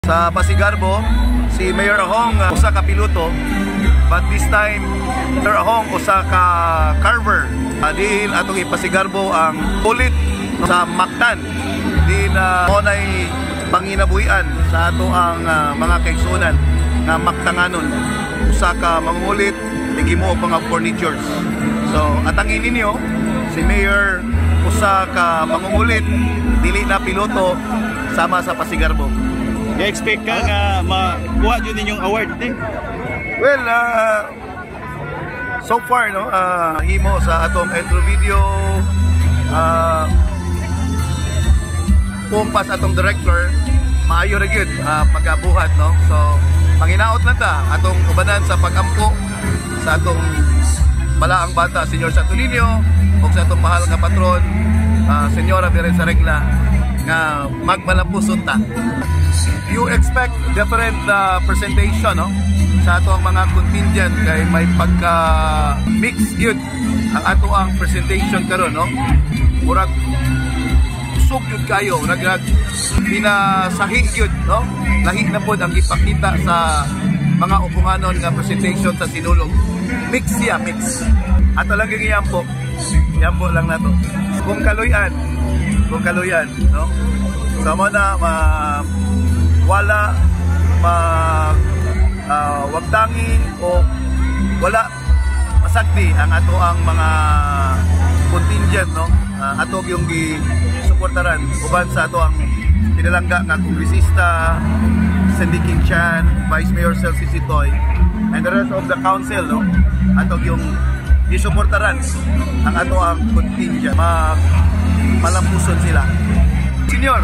Sa Pasigarbo, si Mayor Ahong usa ka piloto, but this time Mayor Ahong usa ka carver. Diin atong ipasigarbo ang ulit sa Mactan. Diin monay panginabuhian sa ato ang mga kaigsunan nga Mactanganon. Usa ka mangulit higimo pa nga furnitures. So atangin ninyo si Mayor usa ka mangungulit dili na piloto sama sa Pasigarbo. I-expect ka nga makuha dyan ninyong award din? Well, so far, no, himo sa atong intro video, pumpas atong director, maayo ra gyud pagkabuhat, no? So, panginaot lang ta atong ubanan sa pagampo sa atong balaang bata, Senyor Santolinio, o sa atong mahal nga patron, Senyora Teresa Regla, nga magmalapuson ta. You expect different presentation, no? Sa ato ang mga contingent kay may pagka-mix yun ang ato ang presentation karon, no? Murag usog yun kayo, pinasahi yun, no? Lahi na po ang ipakita sa mga upunganon nga presentation sa Sinulog. Mix siya, mix. Ato lang yung iyampo lang na to. Kung kaluyan, no? Sama na wala wagtangi o wala masakti ang ato ang mga contingent, no? Ato yung gisuportaran uban sa ato ang pinalangga nga kongresista Cindy King Chan, Vice Mayor Celsi Sitoy, and the rest of the council, no? Ato yung gisuportaran ang ato ang contingent. Malampuson sila. Senyor.